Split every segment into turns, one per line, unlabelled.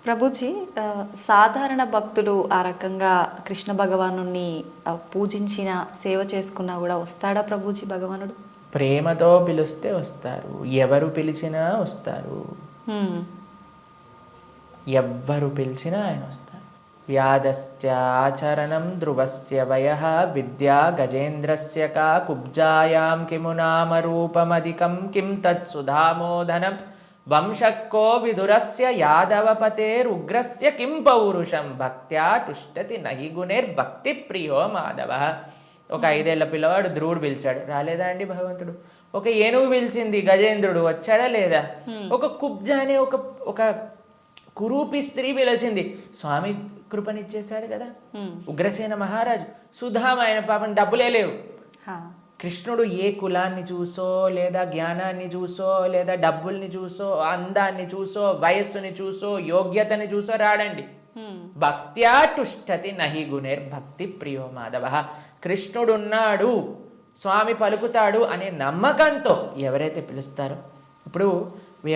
ప్రభుజీ సాధారణ భక్తులు ఆ రకంగా కృష్ణ భగవానుని పూజించిన సేవ చేసుకున్నా కూడా వస్తాడా ప్రభుజీ భగవానుడు?
ప్రేమతో పిలిస్తే వస్తారు, ఎవరు పిలిచినా వస్తారు.
హ్మ్.
ఎవ్వరు పిలిచినా ఆయన వస్తారు. వ్యాధస్య ఆచరణం ధ్రువస్య వయః విద్యా గజేంద్రస్య కా కుబ్జాయాం కిము నామ రూపమధికం కిం తత్సుధామోదనం వంశక్కో విదురస్య యాదవపతేరుగ్రస్య కిం పౌరుషం భక్త్యా టుష్టతి నహి గుణైర్భక్తి ప్రియో మాధవ. ఒక 5 ఏళ్ల పిల్లవాడు ధ్రువుడు పిలిచాడు, రాలేదా అండి భగవంతుడు? ఒక ఏనుగు పిలిచింది గజేంద్రుడు, వచ్చాడా లేదా? ఒక కుబ్జ అనే ఒక కురూపి స్త్రీ పిలిచింది, స్వామి కృపనిచ్చేశాడు కదా. ఉగ్రసేన మహారాజు, సుధామ, ఆయన పాపం డబ్బులే లేవు. కృష్ణుడు ఏ కులాన్ని చూసో లేదా జ్ఞానాన్ని చూసో లేదా డబ్బుల్ని చూసో అందాన్ని చూసో వయస్సుని చూసో యోగ్యతని చూసో రాడండి. భక్త్యా టుష్టతి నహి గుణైర్భక్తి ప్రియో మాధవ. కృష్ణుడున్నాడు, స్వామి పలుకుతాడు అనే నమ్మకంతో ఎవరైతే పిలుస్తారో, ఇప్పుడు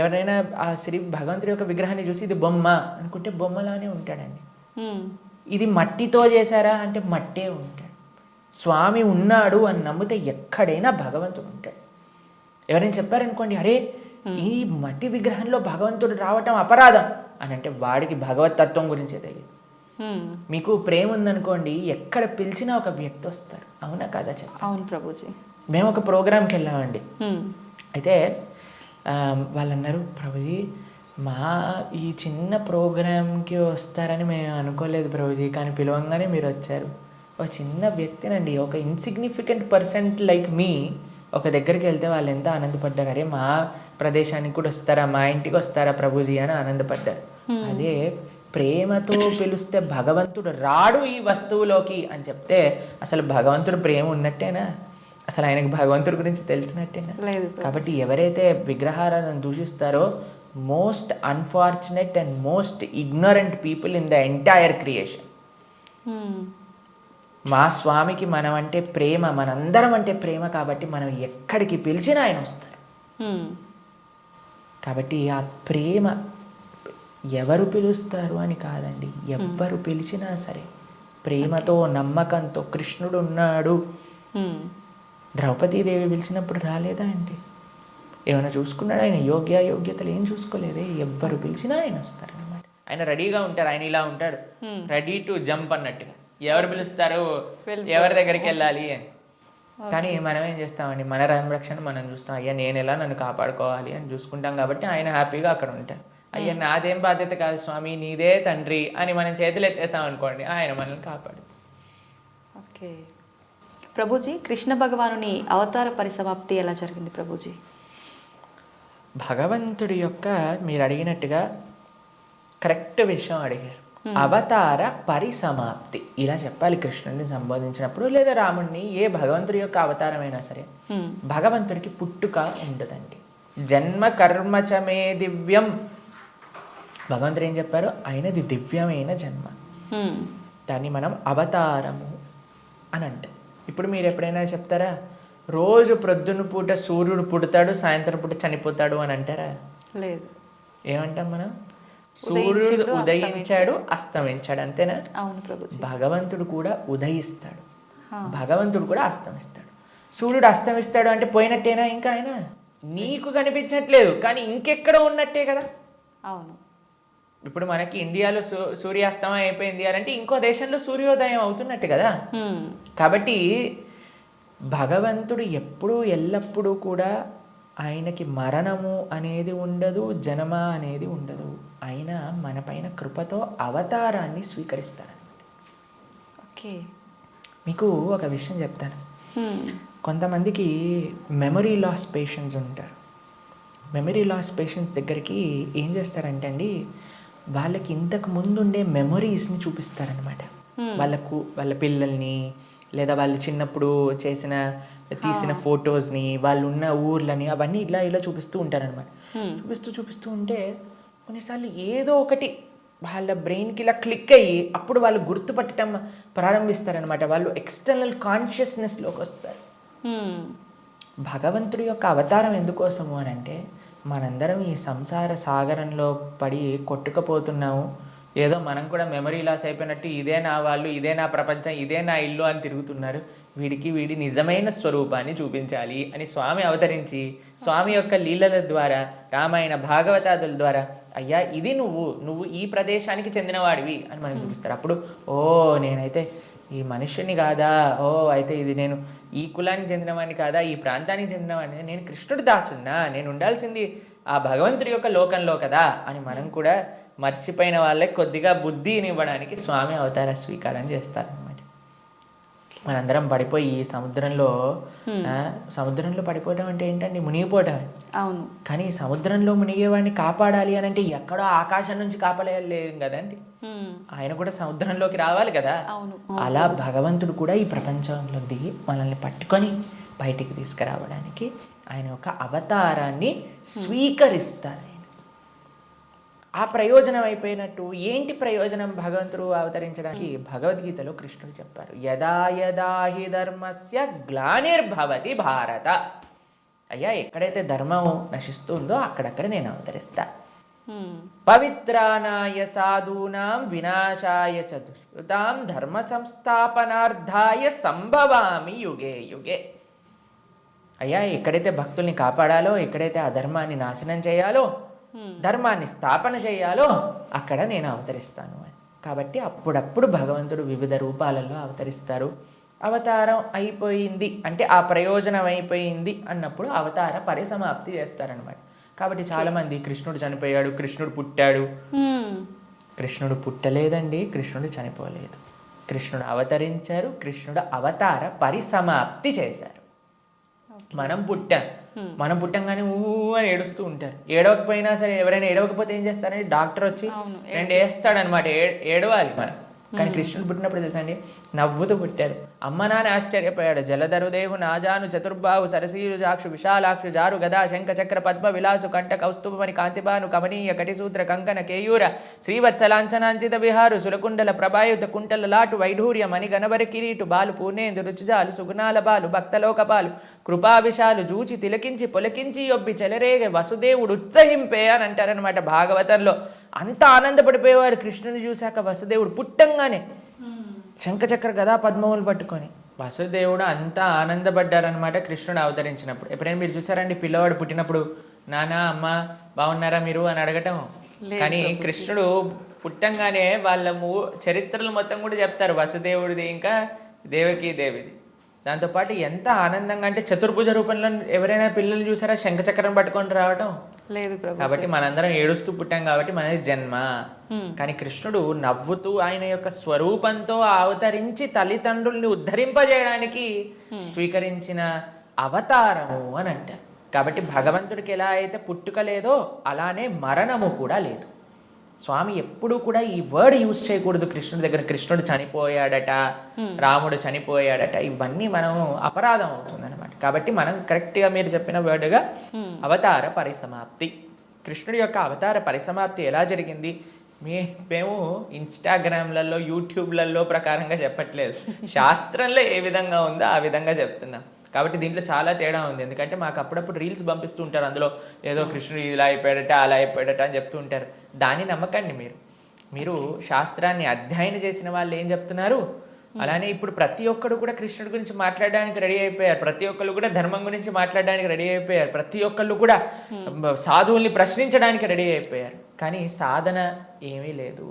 ఎవరైనా ఆ శ్రీ భగవంతుడి యొక్క విగ్రహాన్ని చూసి ఇది బొమ్మ అనుకుంటే బొమ్మలానే ఉంటాడండి. ఇది మట్టితో చేశారా అంటే మట్టే ఉంటాడు. స్వామి ఉన్నాడు అని నమ్మితే ఎక్కడైనా భగవంతుడు ఉంటాడు. ఎవరైనా చెప్పారనుకోండి, అరే ఈ మట్టి విగ్రహంలో భగవంతుడు రావటం అపరాధం అని అంటే వాడికి భగవత్ తత్వం గురించే తెలియదు. మీకు ప్రేమ ఉందనుకోండి, ఎక్కడ పిలిచినా ఒక వ్యక్తి వస్తారు. అవునా కదా చెప్ప?
అవును ప్రభుజీ.
మేము ఒక ప్రోగ్రామ్కి వెళ్ళామండి. అయితే వాళ్ళు అన్నారు, ప్రభుజీ మా ఈ చిన్న ప్రోగ్రామ్కి వస్తారని మేము అనుకోలేదు ప్రభుజీ, కానీ పిలవంగానే మీరు వచ్చారు. ఒక చిన్న వ్యక్తినండి, ఒక ఇన్సిగ్నిఫికెంట్ పర్సన్ లైక్ మీ ఒక దగ్గరికి వెళ్తే వాళ్ళు ఎంత ఆనందపడ్డారు, అరే మా ప్రదేశానికి కూడా వస్తారా, మా ఇంటికి వస్తారా ప్రభుజీ అని ఆనందపడ్డారు. అదే ప్రేమతో పిలిస్తే భగవంతుడు రాడు ఈ వస్తువులోకి అని చెప్తే అసలు భగవంతుడు ప్రేమ ఉన్నట్టేనా? అసలు ఆయనకు భగవంతుడి గురించి తెలిసినట్టేనా? కాబట్టి ఎవరైతే విగ్రహాలను దూషిస్తారో most unfortunate and most ignorant people in the entire creation. మా స్వామికి మనం అంటే ప్రేమ, మనందరం అంటే ప్రేమ, కాబట్టి మనం ఎక్కడికి పిలిచినా ఆయన వస్తారు. కాబట్టి ఆ ప్రేమ ఎవరు పిలుస్తారు అని కాదండి, ఎవ్వరు పిలిచినా సరే ప్రేమతో నమ్మకంతో కృష్ణుడు ఉన్నాడు. ద్రౌపదీదేవి పిలిచినప్పుడు రాలేదా అండి? ఏమైనా చూసుకున్నాడు ఆయన? యోగ్యతలు ఏం చూసుకోలేదే. ఎవ్వరు పిలిచినా ఆయన వస్తారు అనమాట. ఆయన రెడీగా ఉంటారు, ఆయన ఇలా ఉంటాడు, రెడీ టు జంప్ అన్నట్టుగా. ఎవరు పిలుస్తారు, ఎవరి దగ్గరికి వెళ్ళాలి అని. కానీ మనం ఏం చేస్తామండి, మన సంరక్షణ మనం చూస్తాం. అయ్యా నేను ఎలా నన్ను కాపాడుకోవాలి అని చూసుకుంటాం. కాబట్టి ఆయన హ్యాపీగా అక్కడ ఉంటారు. అయ్యా నాదేం బాధ్యత కాదు స్వామి, నీదే తండ్రి అని మనం చేతులు ఎత్తేసాం అనుకోండి, ఆయన మనల్ని కాపాడు.
ఓకే ప్రభుజీ, కృష్ణ భగవానుని అవతార పరిసమాప్తి ఎలా జరిగింది ప్రభుజీ?
భగవంతుడి యొక్క మీరు అడిగినట్టుగా కరెక్ట్ విషయం అడిగారు. అవతార పరిసమాప్తి ఇలా చెప్పాలి కృష్ణుడిని సంబోధించినప్పుడు, లేదా రాముడిని, ఏ భగవంతుడి యొక్క అవతారమైనా సరే. భగవంతుడికి పుట్టుక ఉండదండి. జన్మ కర్మచమే దివ్యం. భగవంతుడు ఏం చెప్పారు? ఆయనది దివ్యమైన జన్మ. దాన్ని మనం అవతారము అని అంటాం. ఇప్పుడు మీరు ఎప్పుడైనా చెప్తారా, రోజు ప్రొద్దున పూట సూర్యుడు పుడతాడు, సాయంత్రం పూట చనిపోతాడు అని అంటారా?
లేదు.
ఏమంటాం మనం? సూర్యుడు ఉదయించాడు, అస్తమించాడు, అంతేనా?
అవును ప్రభుజీ.
భగవంతుడు కూడా ఉదయిస్తాడు, భగవంతుడు కూడా అస్తమిస్తాడు. సూర్యుడు అస్తమిస్తాడు అంటే పోయినట్టేనా? ఇంకా ఆయన నీకు కనిపించట్లేదు, కానీ ఇంకెక్కడ ఉన్నట్టే కదా.
అవును.
ఇప్పుడు మనకి ఇండియాలో సూర్యాస్తమయం అయిపోయింది అని అంటే ఇంకో దేశంలో సూర్యోదయం అవుతున్నట్టు కదా. కాబట్టి భగవంతుడు ఎప్పుడూ ఎల్లప్పుడూ కూడా ఆయనకి మరణము అనేది ఉండదు, జన్మ అనేది ఉండదు. ఆయన మన పైన కృపతో అవతారాన్ని స్వీకరిస్తారనమాట.
ఓకే,
మీకు ఒక విషయం చెప్తాను. కొంతమందికి మెమరీ లాస్ పేషెంట్స్ ఉంటారు. మెమరీ లాస్ పేషెంట్స్ దగ్గరికి ఏం చేస్తారంటే అండి, వాళ్ళకి ఇంతకు ముందుండే మెమరీస్ని చూపిస్తారనమాట. వాళ్ళ పిల్లల్ని, లేదా వాళ్ళు చిన్నప్పుడు తీసిన ఫొటోస్ని, వాళ్ళు ఉన్న ఊర్లని, అవన్నీ ఇలా చూపిస్తూ ఉంటారనమాట. చూపిస్తూ ఉంటే కొన్నిసార్లు ఏదో ఒకటి వాళ్ళ బ్రెయిన్కి ఇలా క్లిక్ అయ్యి అప్పుడు వాళ్ళు గుర్తుపట్టడం ప్రారంభిస్తారనమాట. వాళ్ళు ఎక్స్టర్నల్ కాన్షియస్నెస్లోకి వస్తారు. భగవంతుడి యొక్క అవతారం ఎందుకోసము అని అంటే మనందరం ఈ సంసార సాగరంలో పడి కొట్టుకుపోతున్నాము. ఏదో మనం కూడా మెమరీ లాస్ అయిపోయినట్టు ఇదే నా వాళ్ళు, ఇదే నా ప్రపంచం, ఇదే నా ఇల్లు అని తిరుగుతున్నారు. వీడి నిజమైన స్వరూపాన్ని చూపించాలి అని స్వామి అవతరించి స్వామి యొక్క లీలల ద్వారా, రామాయణ భాగవతాదుల ద్వారా, అయ్యా ఇది నువ్వు ఈ ప్రదేశానికి చెందినవాడివి అని మనకు చూపిస్తారు. అప్పుడు నేనైతే ఈ మనుష్యుని కాదా, అయితే ఇది నేను ఈ కులానికి చెందినవాడిని కాదా, ఈ ప్రాంతానికి చెందినవాడిని, నేను కృష్ణుడి దాసున్నా, నేను ఉండాల్సింది ఆ భగవంతుడి యొక్క లోకంలో కదా అని మనం కూడా మర్చిపోయిన వాళ్ళకి కొద్దిగా బుద్ధినివ్వడానికి స్వామి అవతార స్వీకారం చేస్తారనమాట. మనందరం పడిపోయి ఈ సముద్రంలో పడిపోవటం అంటే ఏంటండి? మునిగిపోవటం.
అవును.
కానీ సముద్రంలో మునిగేవాడిని కాపాడాలి అని అంటే ఎక్కడో ఆకాశం నుంచి కాపాడలేం కదండి, ఆయన కూడా సముద్రంలోకి రావాలి కదా. అలా భగవంతుడు కూడా ఈ ప్రపంచంలో దిగి మనల్ని పట్టుకొని బయటికి తీసుకురావడానికి ఆయన ఒక అవతారాన్ని స్వీకరిస్తారు. ఆ ప్రయోజనం అయిపోయినట్టు ఏంటి ప్రయోజనం భగవంతుడు అవతరించడానికి? భగవద్గీతలో కృష్ణుడు చెప్పారు, యదా యదా హి ధర్మస్య గ్లానిర్భవతి భారత. అయ్యా, ఎక్కడైతే ధర్మం నశిస్తుందో అక్కడక్కడ నేను అవతరిస్తా. పవిత్రానాయ సాధూనాం వినాశాయ చ దుష్కృతాం ధర్మ సంస్థాపనార్థాయ సంభవామి యుగే యుగే. అయ్యా, ఎక్కడైతే భక్తుల్ని కాపాడాలో, ఎక్కడైతే అధర్మాన్ని నాశనం చేయాలో, ధర్మాన్ని స్థాపన చేయాలో అక్కడ నేను అవతరిస్తాను అని. కాబట్టి అప్పుడప్పుడు భగవంతుడు వివిధ రూపాలలో అవతరిస్తారు. అవతారం అయిపోయింది అంటే ఆ ప్రయోజనం అయిపోయింది అన్నప్పుడు అవతార పరిసమాప్తి చేస్తారనమాట. కాబట్టి చాలామంది కృష్ణుడు చనిపోయాడు, కృష్ణుడు పుట్టాడు. కృష్ణుడు పుట్టలేదండి, కృష్ణుడు చనిపోలేదు. కృష్ణుడు అవతరించారు, కృష్ణుడు అవతార పరిసమాప్తి చేశారు. మనం పుట్టంగానే అని ఏడుస్తూ ఉంటారు. ఏడవకపోయినా సరే, ఎవరైనా ఏడవకపోతే ఏం చేస్తారంటే డాక్టర్ వచ్చి రెండు వేస్తాడనమాట, ఏడవాలి మనం. కానీ కృష్ణుడు పుట్టినప్పుడు తెలుసా అండి, నవ్వుతూ పుట్టాడు. అమ్మ నాన్న ఆశ్చర్యపోయాడు. జలధరుదేవు నాజాను చతుర్బాహు సరసీలు జాక్షు విశాలాక్షు జారు గదా శంఖ చక్ర పద్మ విలాసు కంఠ కౌస్తుభమణి కాంతిబాను కమనీయ కటిసూత్ర కంకణ కేయూర శ్రీవత్సలాంఛనాంచిత విహారు సురకుండల ప్రభాయుత కుంటల లాటు వైఢూర్య మణి గణవర కిరీటు బాలు పూర్ణేందు రుచిజాలు సుగుణాల బాలు భక్తలోక పాలు కృపావిశాలు జూచి తిలకించి పొలకించి యొబ్బి చెలరేగ వసుదేవుడు ఉత్సహింపే అని అంటారనమాట భాగవతంలో. అంత ఆనందపడిపోయేవారు కృష్ణుని చూశాక. వసుదేవుడు పుట్టంగానే శంఖచక్ర గదా పద్మములు పట్టుకొని వసుదేవుడు అంతా ఆనందపడ్డారనమాట కృష్ణుడు అవతరించినప్పుడు. ఎప్పుడైనా మీరు చూసారండి పిల్లవాడు పుట్టినప్పుడు నాన్న అమ్మ బాగున్నారా మీరు అని అడగటం? కానీ కృష్ణుడు పుట్టంగానే వాళ్ళ చరిత్రలు మొత్తం కూడా చెప్తారు, వసుదేవుడిది ఇంకా దేవకీ దేవిది. దాంతోపాటు ఎంత ఆనందంగా అంటే చతుర్భుజ రూపంలో ఎవరైనా పిల్లలు చూసారా శంఖచక్రం పట్టుకొని రావటం? లేదు. కాబట్టి మనందరం ఏడుస్తూ పుట్టాం కాబట్టి మనది జన్మ. కానీ కృష్ణుడు నవ్వుతూ ఆయన యొక్క స్వరూపంతో అవతరించి తల్లిదండ్రుల్ని ఉద్ధరింపజేయడానికి స్వీకరించిన అవతారము అని అంటారు. కాబట్టి భగవంతుడికి ఎలా అయితే పుట్టుక లేదో అలానే మరణము కూడా లేదు. స్వామి ఎప్పుడూ కూడా ఈ వర్డ్ యూజ్ చేయకూడదు కృష్ణుడి దగ్గర. కృష్ణుడు చనిపోయాడట, రాముడు చనిపోయాడట, ఇవన్నీ మనం అపరాధం అవుతుంది అనమాట. కాబట్టి మనం కరెక్ట్గా మీరు చెప్పిన వర్డ్గా అవతార పరిసమాప్తి. కృష్ణుడి యొక్క అవతార పరిసమాప్తి ఎలా జరిగింది? మేము ఇన్స్టాగ్రామ్లలో యూట్యూబ్లలో ప్రకారంగా చెప్పట్లేదు, శాస్త్రంలో ఏ విధంగా ఉందో ఆ విధంగా చెప్తున్నాం. కాబట్టి దీంట్లో చాలా తేడా ఉంది. ఎందుకంటే మాకు అప్పుడప్పుడు రీల్స్ పంపిస్తూ ఉంటారు, అందులో ఏదో కృష్ణుడు ఇలా అయిపోయాడట అలా అయిపోయాడట అని చెప్తూ ఉంటారు. దాన్ని నమ్మకండి. మీరు శాస్త్రాన్ని అధ్యయనం చేసిన వాళ్ళు ఏం చెప్తున్నారు, అలానే ఇప్పుడు ప్రతి ఒక్కరు కూడా కృష్ణుడి గురించి మాట్లాడడానికి రెడీ అయిపోయారు. ప్రతి ఒక్కళ్ళు కూడా ధర్మం గురించి మాట్లాడడానికి రెడీ అయిపోయారు. ప్రతి ఒక్కళ్ళు కూడా సాధువుల్ని ప్రశ్నించడానికి రెడీ అయిపోయారు. కానీ సాధన ఏమీ లేదు,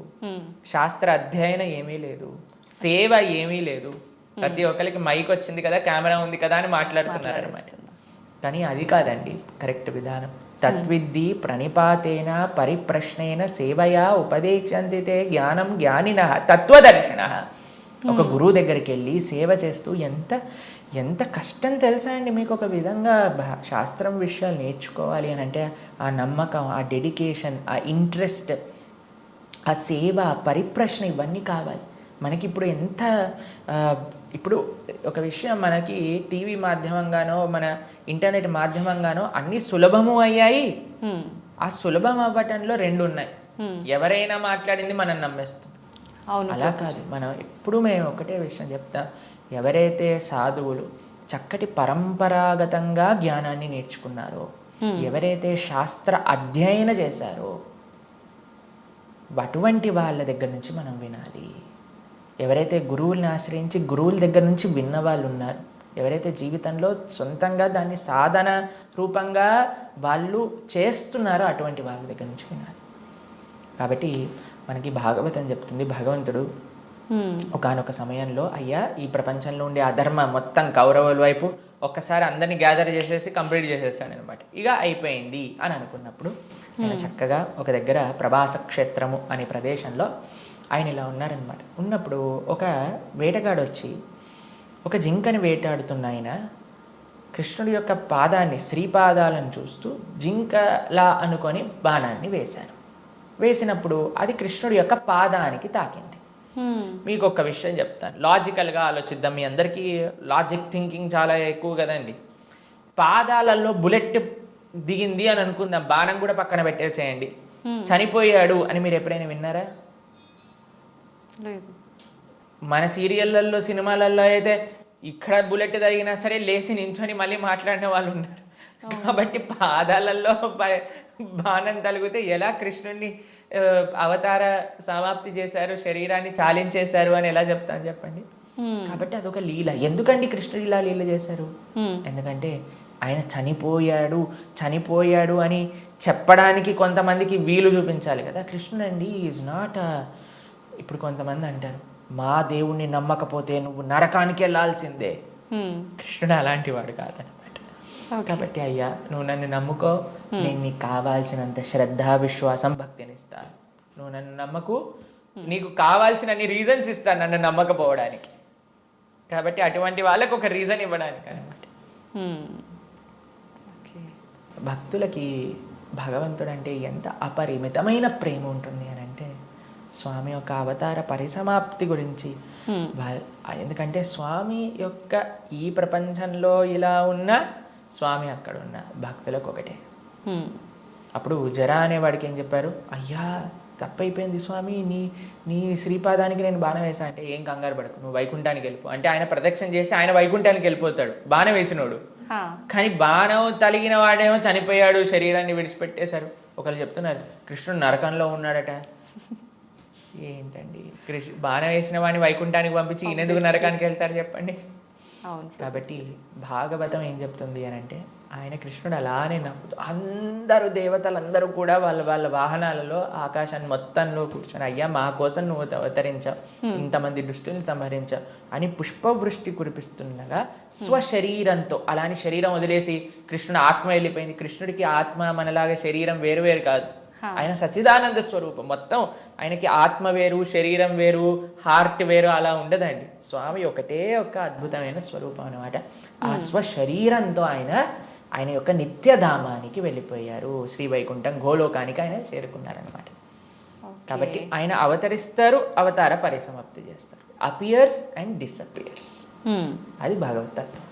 శాస్త్ర అధ్యయనం ఏమీ లేదు, సేవ ఏమీ లేదు. ప్రతి ఒక్కరికి మైక్ వచ్చింది కదా, కెమెరా ఉంది కదా అని మాట్లాడుతున్నారు అనమాట. కానీ అది కాదండి కరెక్ట్ విధానం. తత్విద్ధి ప్రణిపాతేన పరిప్రశ్నేన సేవయా ఉపదేశంతి తే జ్ఞానం జ్ఞానినః తత్వదర్శినః. ఒక గురువు దగ్గరికి వెళ్ళి సేవ చేస్తూ ఎంత కష్టం తెలుసా అండి మీకు? ఒక విధంగా శాస్త్రం విషయాలు నేర్చుకోవాలి అని అంటే ఆ నమ్మకం, ఆ డెడికేషన్, ఆ ఇంట్రెస్ట్, ఆ సేవ, పరిప్రశ్న ఇవన్నీ కావాలి మనకి. ఇప్పుడు ఒక విషయం, మనకి టీవీ మాధ్యమంగానో మన ఇంటర్నెట్ మాధ్యమంగానో అన్ని సులభము అయ్యాయి. ఆ సులభం అవ్వటంలో రెండు ఉన్నాయి. ఎవరైనా మాట్లాడింది మనం నమ్మేస్తాం. అలా కాదు. మనం మేము ఒకటే విషయం చెప్తాం, ఎవరైతే సాధువులు చక్కటి పరంపరాగతంగా జ్ఞానాన్ని నేర్చుకున్నారో, ఎవరైతే శాస్త్ర అధ్యయన చేశారో అటువంటి వాళ్ళ దగ్గర నుంచి మనం వినాలి. ఎవరైతే గురువుల్ని ఆశ్రయించి గురువుల దగ్గర నుంచి విన్న వాళ్ళు ఉన్నారు, ఎవరైతే జీవితంలో సొంతంగా దాన్ని సాధన రూపంగా వాళ్ళు చేస్తున్నారో అటువంటి వాళ్ళ దగ్గర నుంచి వినాలి. కాబట్టి మనకి భాగవతం చెప్తుంది, భగవంతుడు ఒకానొక సమయంలో అయ్యా ఈ ప్రపంచంలో ఉండే అధర్మ మొత్తం కౌరవుల వైపు ఒక్కసారి అందరినీ గ్యాదర్ చేసేసి కంప్లీట్ చేసేసాను అనమాట, ఇక అయిపోయింది అని అనుకున్నప్పుడు ఆయన చక్కగా ఒక దగ్గర ప్రభాస క్షేత్రము అనే ప్రదేశంలో ఆయన ఇలా ఉన్నారనమాట. ఉన్నప్పుడు ఒక వేటగాడు వచ్చి ఒక జింకని వేటాడుతున్న ఆయన కృష్ణుడి యొక్క పాదాన్ని, శ్రీపాదాలను చూస్తూ జింకలా అనుకొని బాణాన్ని వేశారు. వేసినప్పుడు అది కృష్ణుడి యొక్క పాదానికి తాకింది. మీకు ఒక విషయం చెప్తాను, లాజికల్గా ఆలోచిద్దాం. మీ అందరికీ లాజిక్ థింకింగ్ చాలా ఎక్కువ కదండి. పాదాలలో బుల్లెట్ దిగింది అని అనుకుందాం, బాణం కూడా పక్కన పెట్టేసేయండి, చనిపోయాడు అని మీరు ఎప్పుడైనా విన్నారా?
లేదు.
మన సీరియళ్ళల్లో సినిమాలలో అయితే ఇక్కడ బుల్లెట్ తగిలినా సరే లేచి నించొని మళ్ళీ మాట్లాడిన వాళ్ళు ఉన్నారు. కాబట్టి పాదాలలో బాణం తలిగితే ఎలా కృష్ణుడిని అవతార సమాప్తి చేశారు, శరీరాన్ని చాలించేశారు అని ఎలా చెప్తాను చెప్పండి. కాబట్టి అదొక లీల. ఎందుకండి కృష్ణుడు ఇలా లీల చేశారు? ఎందుకంటే ఆయన చనిపోయాడు అని చెప్పడానికి కొంతమందికి వీలు చూపించాలి కదా. కృష్ణుడు అండి ఈజ్ నాట్. ఇప్పుడు కొంతమంది అంటారు, మా దేవుణ్ణి నమ్మకపోతే నువ్వు నరకానికి వెళ్ళాల్సిందే. కృష్ణుడు అలాంటి వాడు కాదనమాట. కాబట్టి అయ్యా నువ్వు నన్ను నమ్ముకో, నేను నీకు కావాల్సినంత శ్రద్ధ, విశ్వాసం, భక్తిని ఇస్తాను. నువ్వు నన్ను నమ్మకు, నీకు కావాల్సినన్ని రీజన్స్ ఇస్తాను నన్ను నమ్మకపోవడానికి. కాబట్టి అటువంటి వాళ్ళకు ఒక రీజన్ ఇవ్వడానికి అనమాట. భక్తులకి భగవంతుడు అంటే ఎంత అపరిమితమైన ప్రేమ ఉంటుంది అని అంటే స్వామి యొక్క అవతార పరిసమాప్తి గురించి. ఎందుకంటే స్వామి యొక్క ఈ ప్రపంచంలో ఇలా ఉన్న స్వామి అక్కడ ఉన్న భక్తులకు ఒకటే. అప్పుడు జరా అనేవాడికి ఏం చెప్పారు, అయ్యా తప్పైపోయింది స్వామి, నీ శ్రీపాదానికి నేను బాణం వేసా అంటే ఏం కంగారు పడకు, నువ్వు వైకుంఠానికి వెళ్ళిపో అంటే ఆయన ప్రదక్షిణ చేసి ఆయన వైకుంఠానికి వెళ్ళిపోతాడు బాణం వేసినోడు. కానీ బాణం తలిగిన వాడేమో చనిపోయాడు, శరీరాన్ని విడిచిపెట్టేశారు. ఒకళ్ళు చెప్తున్నారు కృష్ణుడు నరకంలో ఉన్నాడట. ఏంటండి, బాణం వేసిన వాడిని వైకుంఠానికి పంపించి ఈయనెందుకు నరకానికి వెళ్తారు చెప్పండి. కాబట్టి భాగవతం ఏం చెప్తుంది అని అంటే ఆయన కృష్ణుడు అలానే నవ్వుతూ అందరూ దేవతలందరూ కూడా వాళ్ళ వాహనాలలో ఆకాశాన్ని మొత్తంలో కూర్చొని అయ్యా మా కోసం నువ్వు అవతరించావు, ఇంతమంది దుష్టుల్ని సంహరించావు అని పుష్పవృష్టి కురిపిస్తుండగా స్వశరీరంతో, అలాని శరీరం వదిలేసి కృష్ణుడు ఆత్మ వెళ్ళిపోయింది. కృష్ణుడికి ఆత్మ మనలాగా శరీరం వేరు కాదు, ఆయన సచ్చిదానంద స్వరూపం. మొత్తం ఆయనకి ఆత్మ వేరు, శరీరం వేరు, హార్ట్ వేరు అలా ఉండదండి. స్వామి ఒకటే ఒక అద్భుతమైన స్వరూపం అనమాట. ఆ స్వశరీరంతో ఆయన యొక్క నిత్యధామానికి వెళ్ళిపోయారు, శ్రీ వైకుంఠం గోలోకానికి ఆయన చేరుకున్నారనమాట. కాబట్టి ఆయన అవతరిస్తారు, అవతార పరిసమాప్తి చేస్తారు, అపియర్స్ అండ్ డిసపియర్స్. అది భగవతత్వం.